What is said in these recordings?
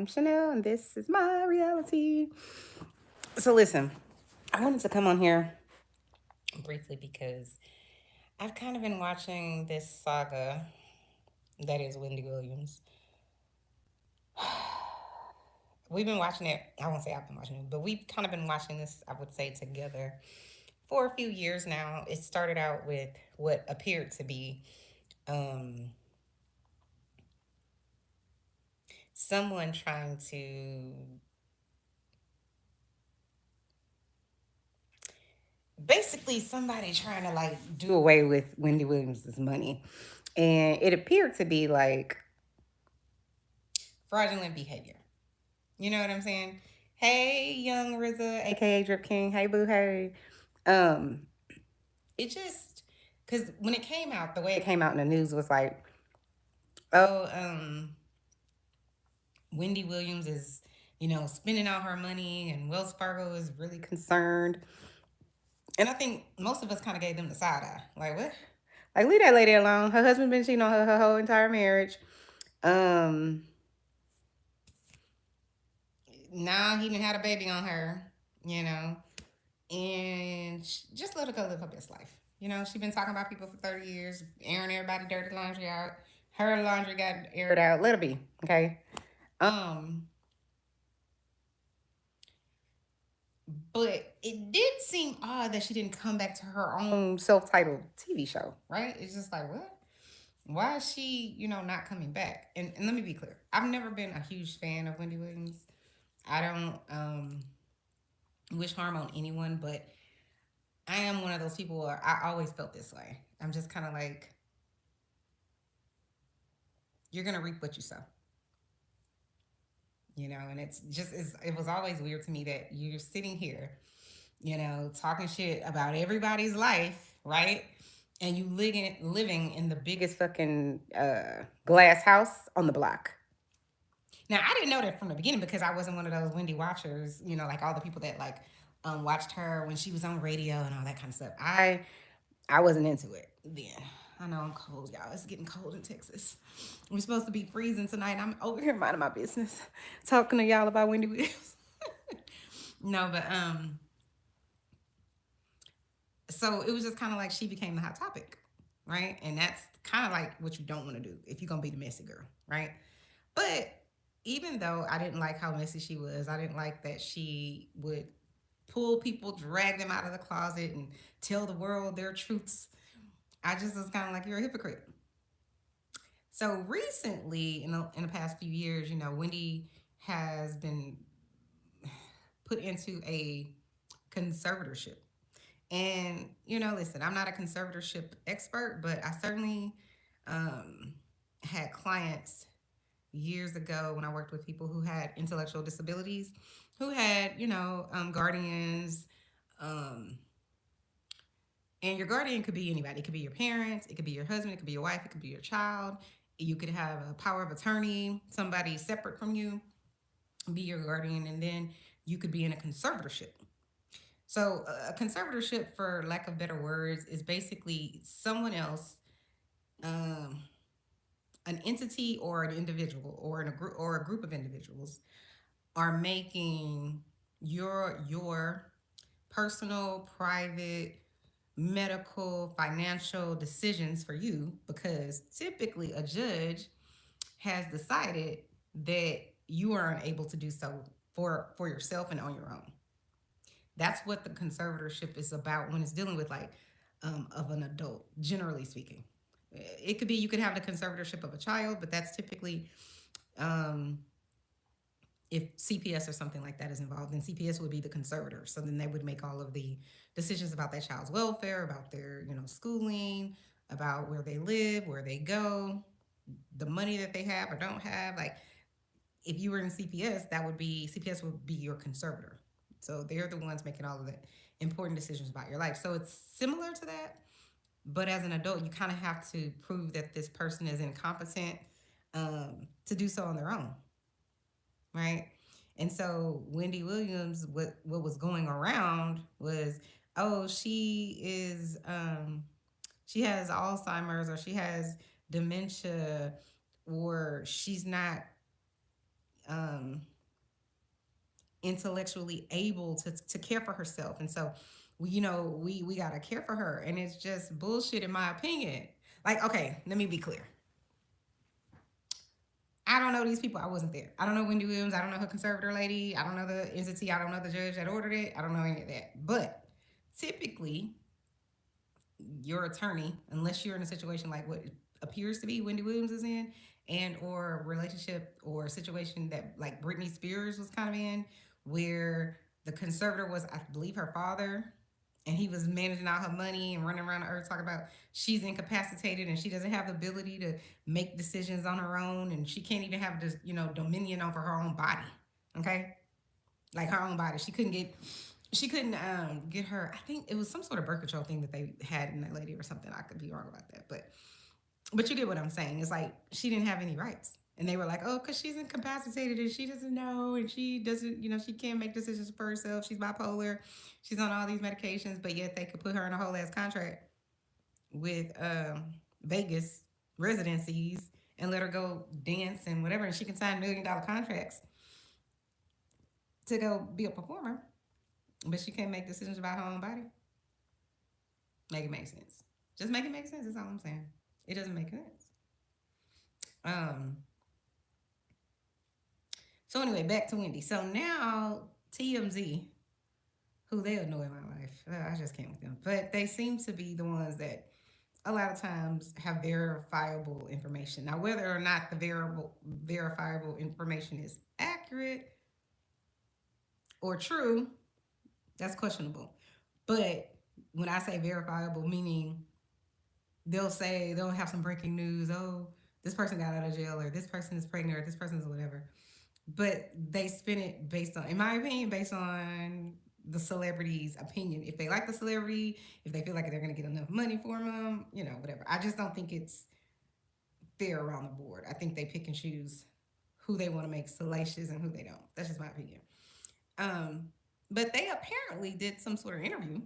am Chanel, and this is my reality. So, listen, I wanted to come on here briefly because I've kind of been watching this saga that is Wendy Williams. We've been watching it, I won't say I've been watching it, but we've kind of been watching this, I would say, together for a few years now. It started out with what appeared to be um, someone trying to basically somebody trying to like do away with Wendy Williams's money. And it appeared to be like fraudulent behavior. You know what I'm saying? Hey, young RZA, aka Drip King. Hey, boo. Hey. Um, it just because when it came out, the way it came out in the news was like, oh, Wendy Williams is, spending all her money, and Wells Fargo is really concerned. And I think most of us kind of gave them the side eye. Like, what? Like, leave that lady alone. Her husband been cheating on her whole entire marriage. Um, Now he even had a baby on her, you know, and just let her go live her best life. She been talking about people for 30 years, airing everybody dirty laundry out. Her laundry got aired out. Let her be, okay? Um, but it did seem odd that she didn't come back to her own self-titled TV show, right? It's just like, what? Why is she, not coming back? And let me be clear. I've never been a huge fan of Wendy Williams. I don't wish harm on anyone, but I am one of those people where I always felt this way. I'm just kind of like, you're going to reap what you sow. And it was always weird to me that you're sitting here, talking shit about everybody's life, right? And you living in the biggest fucking glass house on the block. Now, I didn't know that from the beginning because I wasn't one of those Wendy watchers, like all the people that like watched her when she was on radio and all that kind of stuff. I wasn't into it then. I know I'm cold, y'all. It's getting cold in Texas. We're supposed to be freezing tonight. I'm over here minding my business, talking to y'all about Wendy Williams. No, but so it was just kind of like she became the hot topic, right? And that's kind of like what you don't want to do if you're gonna be the messy girl, right? But even though I didn't like how messy she was, I didn't like that she would pull people, drag them out of the closet, and tell the world their truths. I just was kind of like, you're a hypocrite. So recently, in the past few years, Wendy has been put into a conservatorship. And, listen, I'm not a conservatorship expert, but I certainly um, had clients years ago when I worked with people who had intellectual disabilities, who had, guardians. Um, and your guardian could be anybody. It could be your parents, it could be your husband, it could be your wife, it could be your child. You could have a power of attorney, somebody separate from you, be your guardian, and then you could be in a conservatorship. So, a conservatorship, for lack of better words, is basically someone else, um, an entity or an individual or a group of individuals are making your personal, private, medical, financial decisions for you because typically a judge has decided that you are unable to do so for yourself and on your own. That's what the conservatorship is about when it's dealing with like of an adult, generally speaking. It could be you could have the conservatorship of a child, but that's typically um, if CPS or something like that is involved, then CPS would be the conservator. So then they would make all of the decisions about that child's welfare, about their, schooling, about where they live, where they go, the money that they have or don't have. Like if you were in CPS, CPS would be your conservator. So they're the ones making all of the important decisions about your life. So it's similar to that, but as an adult, you kind of have to prove that this person is incompetent to do so on their own, right? And so Wendy Williams, what was going around was, oh, she has Alzheimer's or she has dementia or she's not um, intellectually able to care for herself. And so, we got to care for her. And it's just bullshit, in my opinion. Like, okay, let me be clear. I don't know these people. I wasn't there. I don't know Wendy Williams. I don't know her conservator lady. I don't know the entity. I don't know the judge that ordered it. I don't know any of that. But typically, your attorney, unless you're in a situation like what appears to be Wendy Williams is in, and or relationship or situation that like Britney Spears was kind of in, where the conservator was, I believe, her father, and he was managing all her money and running around the earth talking about she's incapacitated and she doesn't have the ability to make decisions on her own, and she can't even have this, dominion over her own body. Okay, like her own body. She couldn't get her. I think it was some sort of birth control thing that they had in that lady or something. I could be wrong about that, but you get what I'm saying. It's like she didn't have any rights, and they were like, oh, because she's incapacitated and she doesn't know and she doesn't, she can't make decisions for herself. She's bipolar. She's on all these medications, but yet they could put her in a whole ass contract with Vegas residencies and let her go dance and whatever, and she can sign $1 million contracts to go be a performer, but she can't make decisions about her own body. Make it make sense. Just make it make sense. That's all I'm saying. It doesn't make sense. Um. So anyway, back to Wendy. So now TMZ, who they annoy in my life. I just can't with them. But they seem to be the ones that a lot of times have verifiable information. Now, whether or not the verifiable information is accurate or true, that's questionable. But when I say verifiable, meaning they'll have some breaking news. Oh, this person got out of jail, or this person is pregnant, or this person is whatever. But they spin it based on, in my opinion, based on the celebrity's opinion. If they like the celebrity, if they feel like they're going to get enough money for them, whatever. I just don't think it's fair around the board. I think they pick and choose who they want to make salacious and who they don't. That's just my opinion. Um, but they apparently did some sort of interview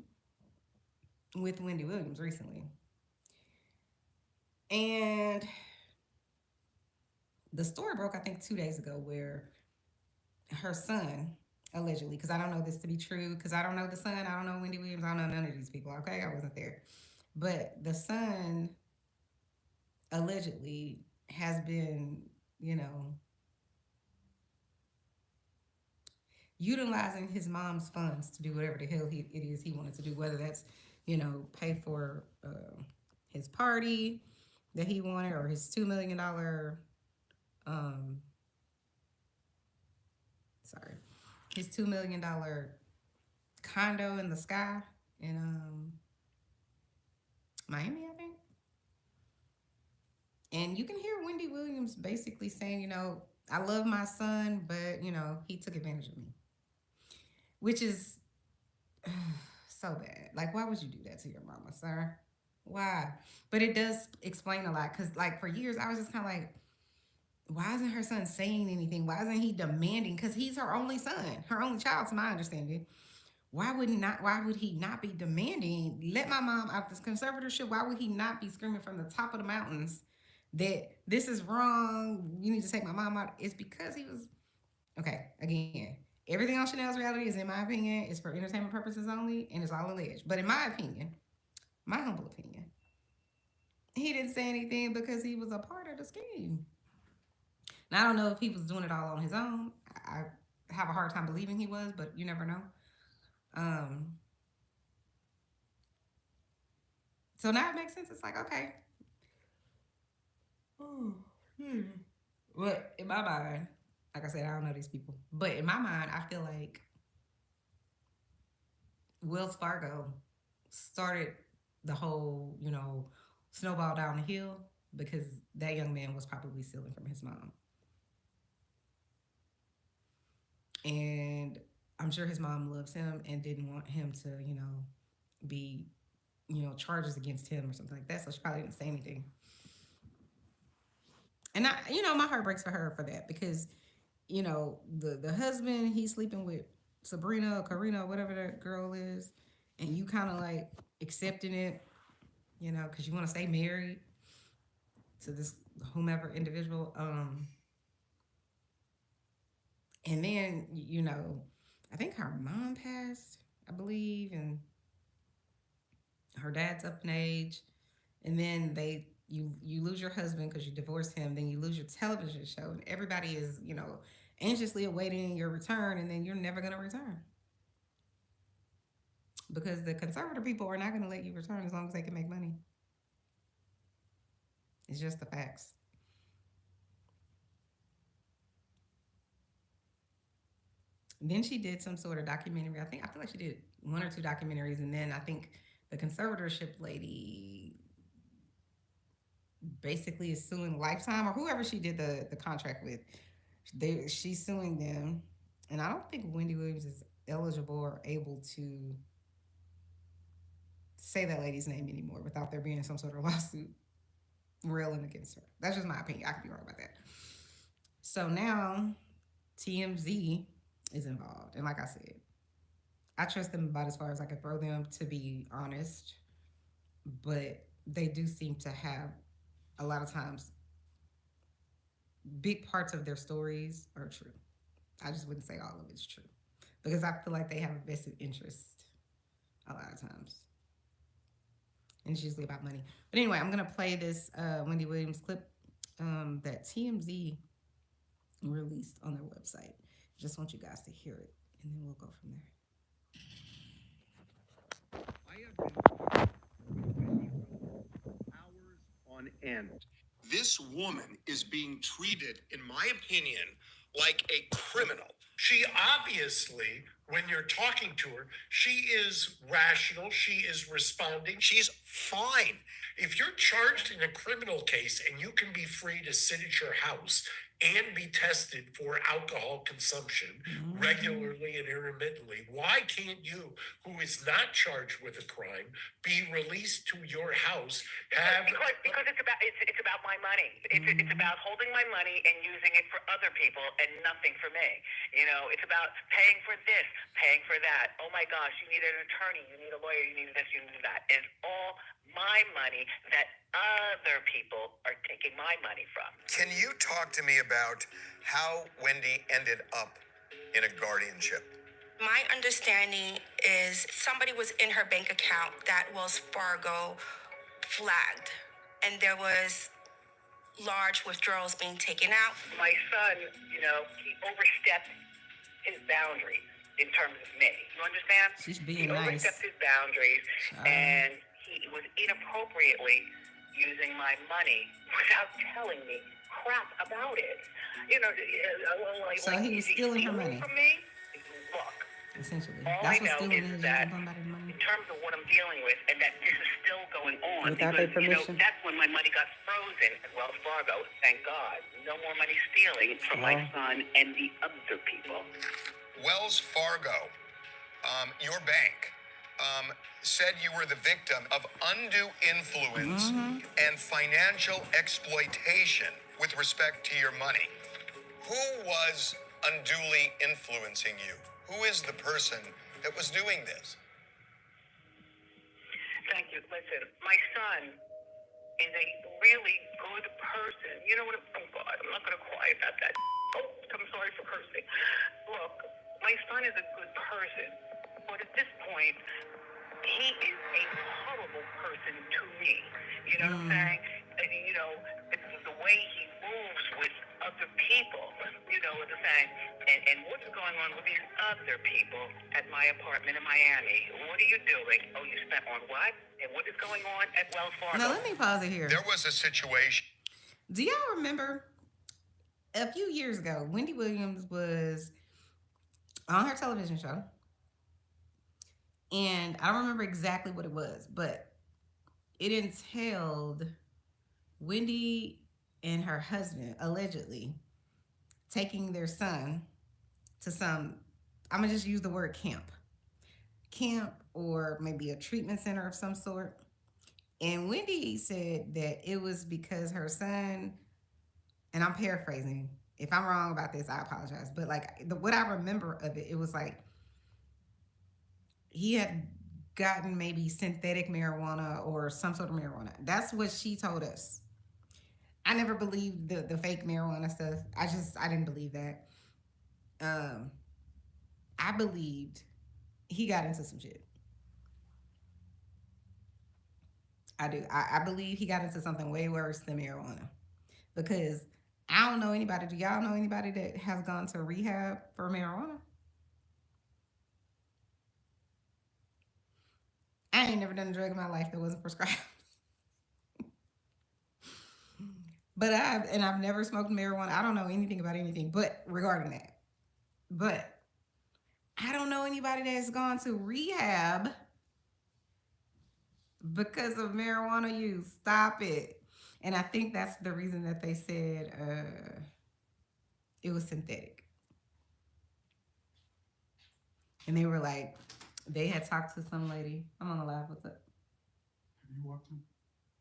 with Wendy Williams recently. And the story broke, I think, 2 days ago, where her son, allegedly, because I don't know this to be true, because I don't know the son, I don't know Wendy Williams, I don't know none of these people, okay? I wasn't there. But the son allegedly has been, you know, utilizing his mom's funds to do whatever the hell it is he wanted to do, whether that's, pay for his party that he wanted, or his $2 million um sorry, his $2 million condo in the sky in Miami, I think. And you can hear Wendy Williams basically saying, I love my son, but he took advantage of me, which is so bad. Like, why would you do that to your mama, sir? Why? But it does explain a lot, because, like, for years I was just kind of like, why isn't her son saying anything? Why isn't he demanding? Because he's her only son, her only child, to my understanding. Why would he not be demanding, let my mom out this conservatorship? Why would he not be screaming from the top of the mountains that this is wrong, you need to take my mom out? It's because he was, okay, again, everything on Chanel's reality is, in my opinion, is for entertainment purposes only, and it's all alleged. But in my opinion, my humble opinion, he didn't say anything because he was a part of the scheme. Now, I don't know if he was doing it all on his own. I have a hard time believing he was, but you never know. Um, so now it makes sense. It's like, okay. Oh, hmm. But in my mind, like I said, I don't know these people. But in my mind, I feel like Wells Fargo started the whole, snowball down the hill, because that young man was probably stealing from his mom. And I'm sure his mom loves him and didn't want him to, be, charges against him or something like that. So she probably didn't say anything. And my heart breaks for her for that, because, the husband, he's sleeping with Sabrina or Karina or whatever that girl is, and you kind of like accepting it, because you want to stay married to this whomever individual. And then, I think her mom passed, I believe, and her dad's up in age. And then you lose your husband because you divorced him. Then you lose your television show, and everybody is anxiously awaiting your return, and then you're never gonna return because the conservative people are not gonna let you return as long as they can make money. It's just the facts. Then she did some sort of documentary. I feel like she did one or two documentaries, and then I think the conservatorship lady basically is suing Lifetime or whoever she did the contract with. She's suing them, and I don't think Wendy Williams is eligible or able to say that lady's name anymore without there being some sort of lawsuit railing against her. That's just my opinion. I could be wrong about that. So now TMZ is involved, and like I said, I trust them about as far as I can throw them, to be honest. But they do seem to have a lot of times big parts of their stories are true. I just wouldn't say all of it's true because I feel like they have a vested interest a lot of times, and it's usually about money. But anyway, I'm gonna play this Wendy Williams clip that TMZ released on their website. Just want you guys to hear it, and then we'll go from there. I have been hours on end. This woman is being treated, in my opinion, like a criminal. She obviously, when you're talking to her, she is rational. She is responding. She's fine. If you're charged in a criminal case and you can be free to sit at your house and be tested for alcohol consumption regularly and intermittently, why can't you, who is not charged with a crime, be released to your house? Because it's about my money. It's about holding my money and using it for other people and nothing for me. It's about paying for this, paying for that. Oh my gosh, you need an attorney, you need a lawyer, you need this, you need that. It's all my money that other people are taking my money from. Can you talk to me about how Wendy ended up in a guardianship? My understanding is somebody was in her bank account that Wells Fargo flagged, and there was large withdrawals being taken out. My son, he overstepped his boundaries in terms of me. You understand? She's being nice. He overstepped his boundaries, and he was inappropriately using my money without telling me crap about it. So he was stealing her money. From me. Look, essentially, all that's I know stealing is that in terms of what I'm dealing with, and that this is still going on, without their permission. That's when my money got frozen at Wells Fargo. Thank God, no more money stealing from my son and the other people. Wells Fargo, your bank, said you were the victim of undue influence and financial exploitation with respect to your money. Who was unduly influencing you? Who is the person that was doing this? Thank you. Listen, my son is a really good person. You know what? Oh, God, I'm not going to cry about that. Oh, I'm sorry for cursing. Look, my son is a good person, but at this point, he is a horrible person to me. You know what I'm saying? And, the way he moves with other people, what I'm saying? And what's going on with these other people at my apartment in Miami? What are you doing? Oh, you spent on what? And what is going on at Wells Fargo? Now, let me pause it here. There was a situation. Do y'all remember a few years ago, Wendy Williams was on her television show, and I don't remember exactly what it was, but it entailed Wendy and her husband allegedly taking their son to some, I'm gonna just use the word camp or maybe a treatment center of some sort. And Wendy said that it was because her son, and I'm paraphrasing, if I'm wrong about this, I apologize. But what I remember of it, it was like he had gotten maybe synthetic marijuana or some sort of marijuana. That's what she told us. I never believed the fake marijuana stuff. I didn't believe that. Um, I believed he got into some shit. I do. I believe he got into something way worse than marijuana because I don't know anybody. Do y'all know anybody that has gone to rehab for marijuana? I ain't never done a drug in my life that wasn't prescribed. But I've never smoked marijuana. I don't know anything about anything but regarding that. But I don't know anybody that's gone to rehab because of marijuana use. Stop it. And I think that's the reason that they said it was synthetic. And they were like, they had talked to some lady. I'm on the live. What's up? Have you walked him?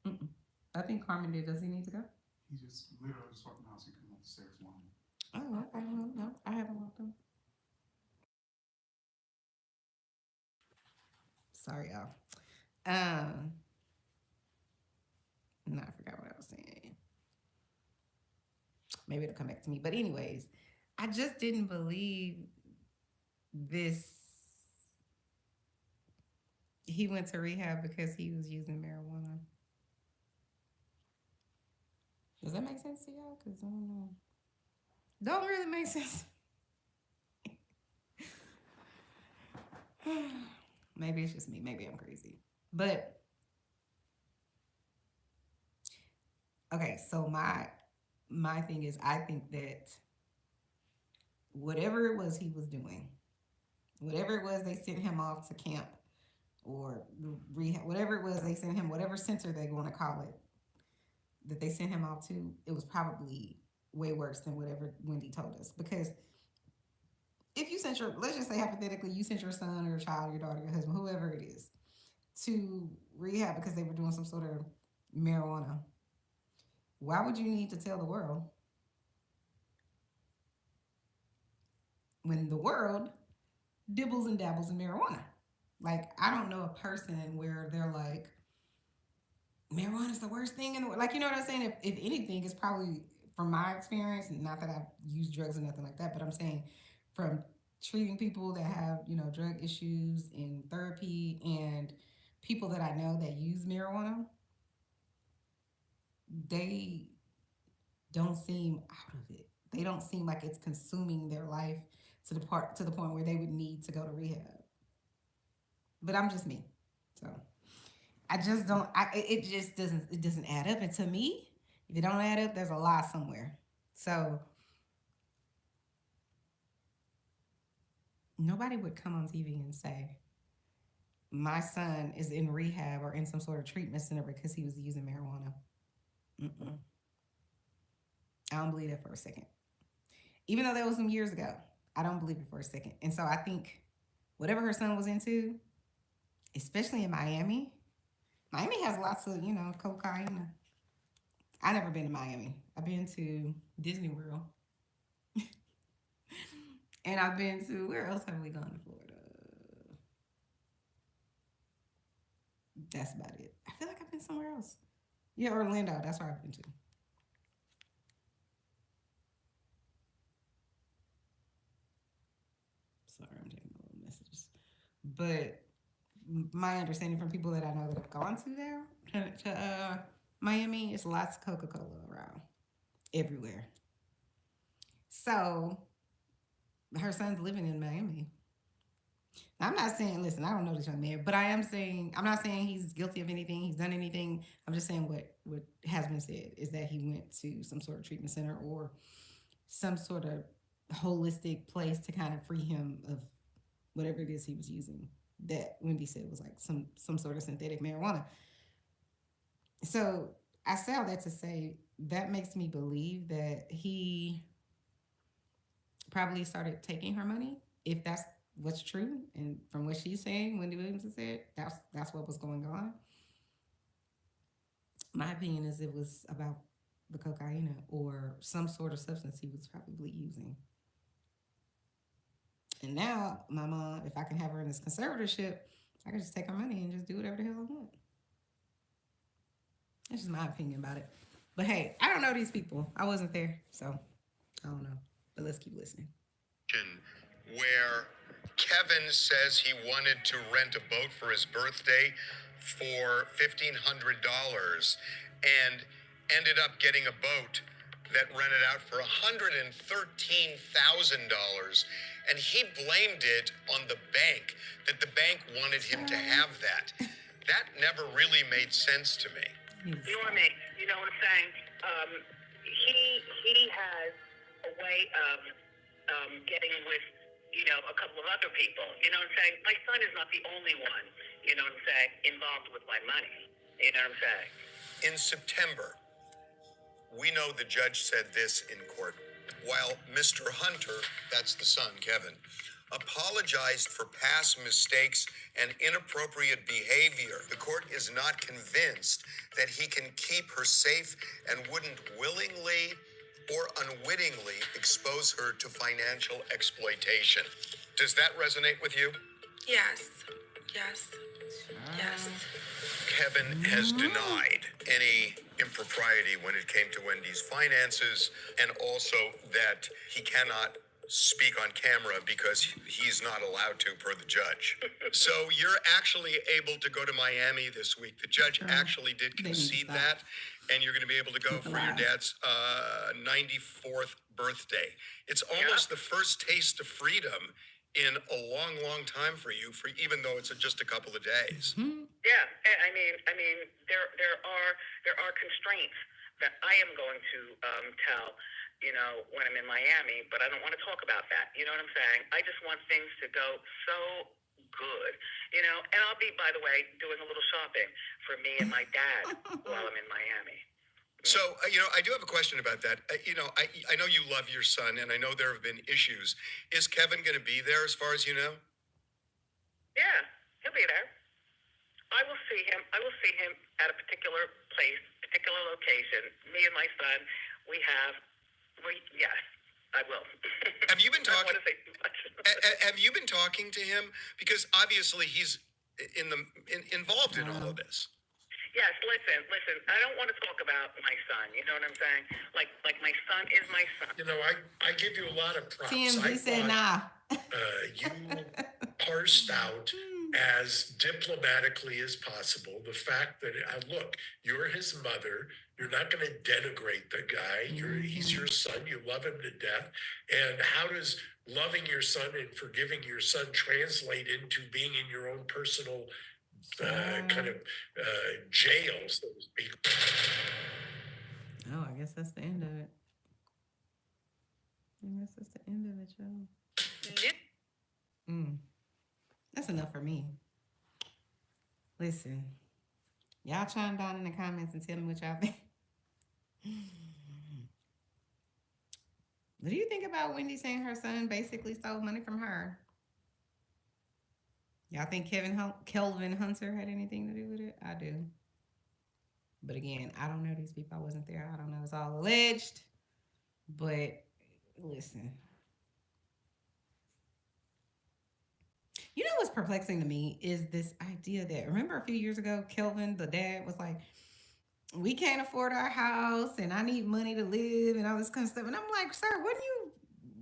Mm-mm. I think Carmen did. Does he need to go? He just literally just walked in the house and came up the stairs one. Oh, okay. Well, no, I haven't walked him. Sorry, y'all. No, I forgot what I was saying. Maybe it'll come back to me. But anyways, I just didn't believe this. He went to rehab because he was using marijuana. Does that make sense to y'all? Because I don't know. Don't really make sense. Maybe it's just me. Maybe I'm crazy. But okay, so my thing is I think that whatever it was he was doing, whatever it was they sent him off to camp or rehab, whatever it was they sent him, whatever center they want to call it, that they sent him off to, it was probably way worse than whatever Wendy told us. Because if you sent let's just say hypothetically, you sent your son or your child, your daughter, your husband, whoever it is, to rehab because they were doing some sort of marijuana, why would you need to tell the world when the world dibbles and dabbles in marijuana? Like, I don't know a person where they're like, marijuana is the worst thing in the world. Like, you know what I'm saying? If anything, it's probably, from my experience, not that I've used drugs or nothing like that, but I'm saying from treating people that have, drug issues in therapy and people that I know that use marijuana, they don't seem out of it. They don't seem like it's consuming their life to the point where they would need to go to rehab. But I'm just me. So I just don't, it just doesn't add up. And to me, if it don't add up, there's a lie somewhere. So nobody would come on TV and say, my son is in rehab or in some sort of treatment center because he was using marijuana. Mm-mm. I don't believe that for a second. Even though that was some years ago, I don't believe it for a second. And so I think whatever her son was into, especially in Miami has lots of, cocaine. I've never been to Miami. I've been to Disney World. And I've been to, where else have we gone to Florida? That's about it. I feel like I've been somewhere else. Yeah, Orlando. That's where I've been to. Sorry, I'm taking a little messages. But my understanding from people that I know that have gone to there, to Miami, is lots of Coca-Cola around everywhere. So her son's living in Miami. Now, I'm not saying, listen, I don't know this young man, but I'm not saying he's guilty of anything, he's done anything. I'm just saying what has been said is that he went to some sort of treatment center or some sort of holistic place to kind of free him of whatever it is he was using that Wendy said was like some sort of synthetic marijuana. So I say all that to say that makes me believe that he probably started taking her money, if that's what's true. And from what she's saying, Wendy Williams said, that's what was going on. My opinion is it was about the cocaine or some sort of substance he was probably using. And now, my mom, if I can have her in this conservatorship, I can just take her money and just do whatever the hell I want. That's just my opinion about it. But hey, I don't know these people. I wasn't there, so I don't know. But let's keep listening. where Kevin says he wanted to rent a boat for his birthday for $1,500 and ended up getting a boat that rented out for $113,000, and he blamed it on the bank, that the bank wanted him to have that. That never really made sense to me. You know what I mean? You know what I'm saying? He has a way of getting with, a couple of other people. You know what I'm saying? My son is not the only one, you know what I'm saying, involved with my money. You know what I'm saying? In September, we know the judge said this in court. While Mr. Hunter, that's the son, Kevin, apologized for past mistakes and inappropriate behavior, the court is not convinced that he can keep her safe and wouldn't willingly or unwittingly expose her to financial exploitation. Does that resonate with you? Yes. Yes. Yes. Kevin has denied any impropriety when it came to Wendy's finances, and also that he cannot speak on camera because he's not allowed to per the judge. So you're actually able to go to Miami this week. The judge actually did They need to concede stop. that, and you're going to be able to go for your Wow. dad's 94th birthday. It's almost the first taste of freedom in a long, long time for you, for even though it's just a couple of days. Yeah, I mean, there are constraints that I am going to tell, when I'm in Miami, but I don't want to talk about that. You know what I'm saying? I just want things to go so good, and I'll be, by the way, doing a little shopping for me and my dad while I'm in Miami. So, I do have a question about that. I know you love your son, and I know there have been issues. Is Kevin going to be there as far as you know? Yeah, he'll be there. I will see him at a particular place, particular location. Me and my son, yes, I will. Have you been I don't talking? want to say too much. Have you been talking to him? Because obviously he's involved in all of this. Yes, listen. I don't want to talk about my son. You know what I'm saying? Like my son is my son. I give you a lot of props. TMZ said thought, nah. you parsed out as diplomatically as possible the fact that, look, you're his mother. You're not going to denigrate the guy. He's your son. You love him to death. And how does loving your son and forgiving your son translate into being in your own personal kind of jail, so to speak? Oh, I guess that's the end of it. I guess that's the end of it, y'all. That's enough for me. Listen, y'all chime down in the comments and tell me what y'all think. What do you think about Wendy saying her son basically stole money from her? Y'all think Kelvin Hunter had anything to do with it? I do. But again, I don't know these people. I wasn't there. I don't know. It's all alleged. But listen. You know what's perplexing to me is this idea that, remember a few years ago, Kelvin, the dad, was like, we can't afford our house and I need money to live and all this kind of stuff. And I'm like, sir, wasn't you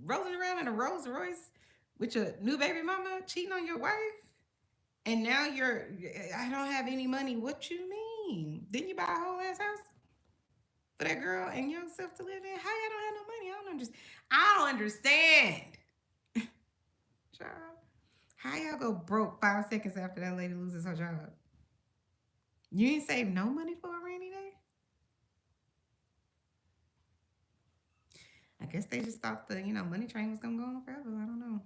rolling around in a Rolls Royce with your new baby mama cheating on your wife? And now I don't have any money. What you mean? Didn't you buy a whole ass house for that girl and yourself to live in? How y'all don't have no money? I don't understand. Child. How y'all go broke 5 seconds after that lady loses her job? You ain't save no money for a rainy day? I guess they just thought the, money train was gonna go on forever. I don't know.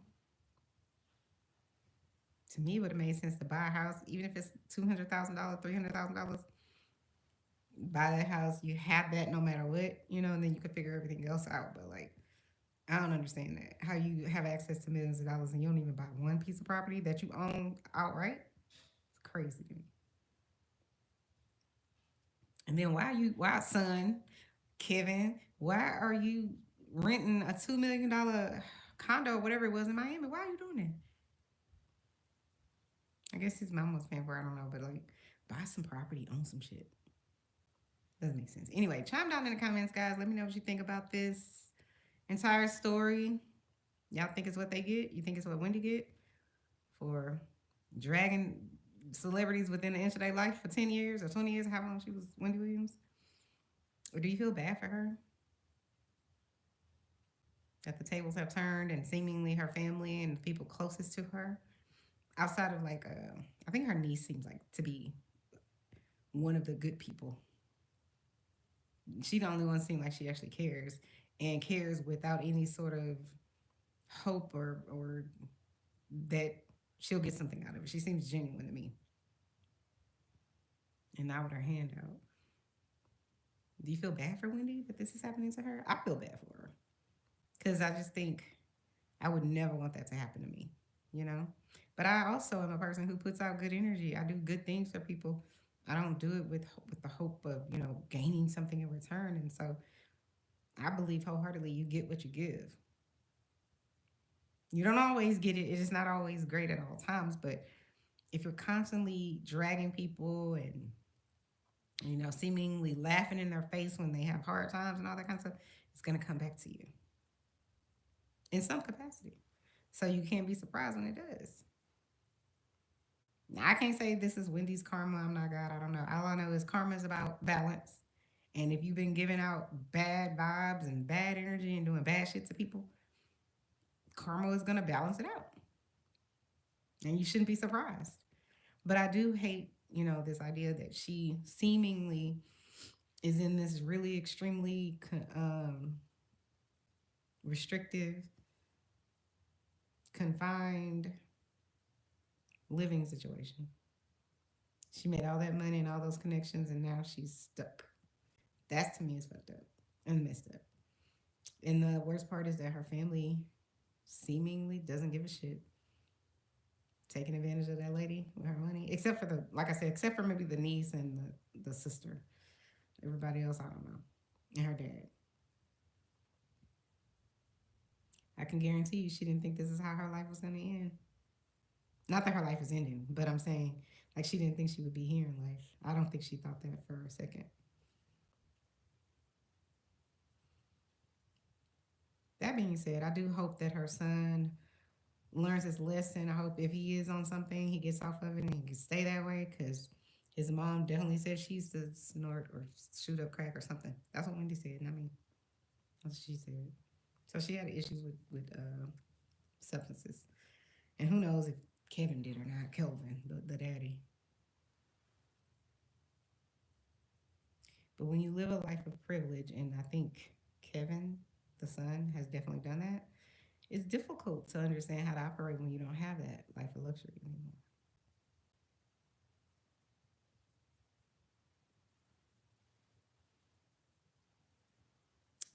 To me, it would have made sense to buy a house, even if it's $200,000, $300,000. Buy that house, you have that no matter what, and then you can figure everything else out. But I don't understand that. How you have access to millions of dollars and you don't even buy one piece of property that you own outright? It's crazy to me. And then why son, Kevin, why are you renting a $2 million condo or whatever it was in Miami? Why are you doing that? I guess his mom was paying for it, I don't know, but buy some property, own some shit. Doesn't make sense. Anyway, chime down in the comments, guys. Let me know what you think about this entire story. Y'all think it's what they get? You think it's what Wendy get for dragging celebrities within an inch of their life for 10 years or 20 years, how long she was Wendy Williams? Or do you feel bad for her? That the tables have turned and seemingly her family and the people closest to her, outside of like, I think her niece seems like to be one of the good people. She the only one seem like she actually cares and cares without any sort of hope or that she'll get something out of it. She seems genuine to me. And not with her hand out. Do you feel bad for Wendy that this is happening to her? I feel bad for her. Because I just think I would never want that to happen to me, you know? But I also am a person who puts out good energy. I do good things for people. I don't do it with the hope of, you know, gaining something in return. And so I believe wholeheartedly you get what you give. You don't always get it. It is not always great at all times. But if you're constantly dragging people and, you know, seemingly laughing in their face when they have hard times and all that kind of stuff, it's going to come back to you in some capacity. So you can't be surprised when it does. Now, I can't say this is Wendy's karma. I'm not God. I don't know. All I know is karma is about balance. And if you've been giving out bad vibes and bad energy and doing bad shit to people, karma is going to balance it out. And you shouldn't be surprised. But I do hate, you know, this idea that she seemingly is in this really extremely restrictive, confined living situation. She made all that money and all those connections, and now she's stuck. That to me is fucked up and messed up. And the worst part is that her family seemingly doesn't give a shit, taking advantage of that lady with her money, except for the, like I said, except for maybe the niece and the sister. Everybody else, I don't know. And her dad. I can guarantee you she didn't think this is how her life was going to end. Not that her life is ending, but I'm saying, like, she didn't think she would be here in life. I don't think she thought that for a second. That being said, I do hope that her son learns his lesson. I hope if he is on something, he gets off of it and he can stay that way, because his mom definitely said she used to snort or shoot up crack or something. That's what Wendy said, not me. That's what she said. So she had issues with substances. And who knows if Kevin did or not, Kelvin, the daddy. But when you live a life of privilege, and I think Kevin, the son, has definitely done that, it's difficult to understand how to operate when you don't have that life of luxury anymore.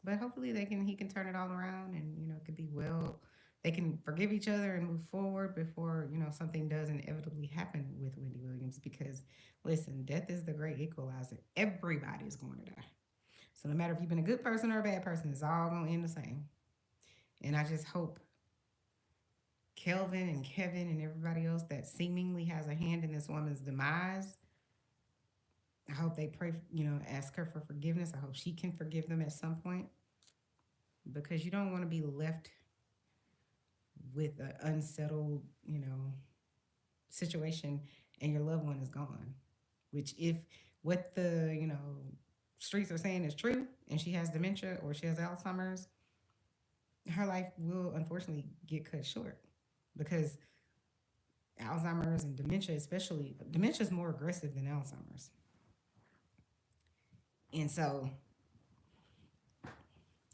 But hopefully he can turn it all around, and, you know, it could be well. They can forgive each other and move forward before, you know, something does inevitably happen with Wendy Williams. Because listen, death is the great equalizer. Everybody is going to die. So no matter if you've been a good person or a bad person, it's all going to end the same. And I just hope Kelvin and Kevin and everybody else that seemingly has a hand in this woman's demise, I hope they pray, you know, ask her for forgiveness. I hope she can forgive them at some point, because you don't want to be left with an unsettled, you know, situation and your loved one is gone. Which, if what the, you know, streets are saying is true and she has dementia or she has Alzheimer's, her life will unfortunately get cut short, because Alzheimer's and dementia, especially dementia, is more aggressive than Alzheimer's. And so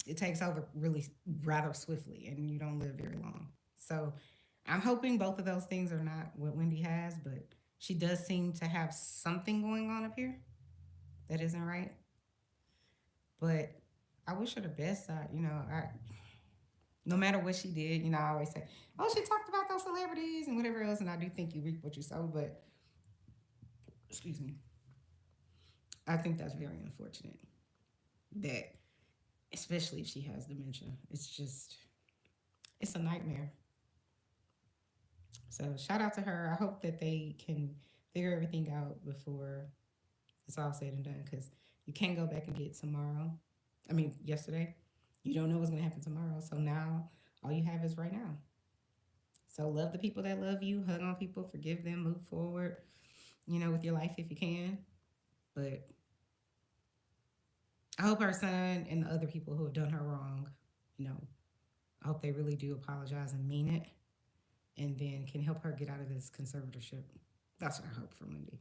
it takes over really rather swiftly, and you don't live very long. So I'm hoping both of those things are not what Wendy has, but she does seem to have something going on up here that isn't right. But I wish her the best. No matter what she did, you know, I always say, oh, she talked about those celebrities and whatever else, and I do think you reap what you sow, but, excuse me, I think that's very unfortunate, that, especially if she has dementia, it's a nightmare. So shout out to her. I hope that they can figure everything out before it's all said and done, because you can't go back and get yesterday. You don't know what's going to happen tomorrow. So now all you have is right now. So love the people that love you, hug on people, forgive them, move forward, with your life if you can. But I hope her son and the other people who have done her wrong, I hope they really do apologize and mean it, and then can help her get out of this conservatorship. That's what I hope for Wendy.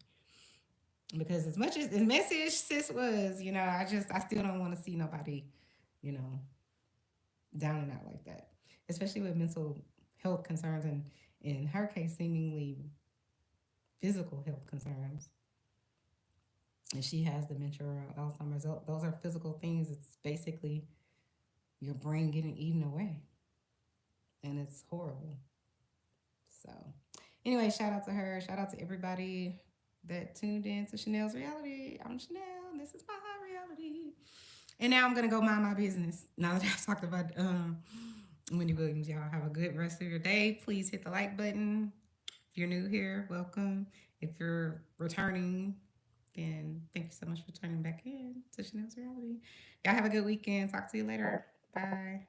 Because as much as messy as sis was, I still don't want to see nobody, down and out like that. Especially with mental health concerns, and in her case, seemingly physical health concerns. And she has dementia or Alzheimer's. Those are physical things. It's basically your brain getting eaten away. And it's horrible. So, anyway, shout out to her. Shout out to everybody that tuned in to Chanel's Reality. I'm Chanel, and this is my reality. And now I'm going to go mind my business. Now that I've talked about Wendy Williams, y'all have a good rest of your day. Please hit the like button. If you're new here, welcome. If you're returning, then thank you so much for turning back in to Chanel's Reality. Y'all have a good weekend. Talk to you later. Bye.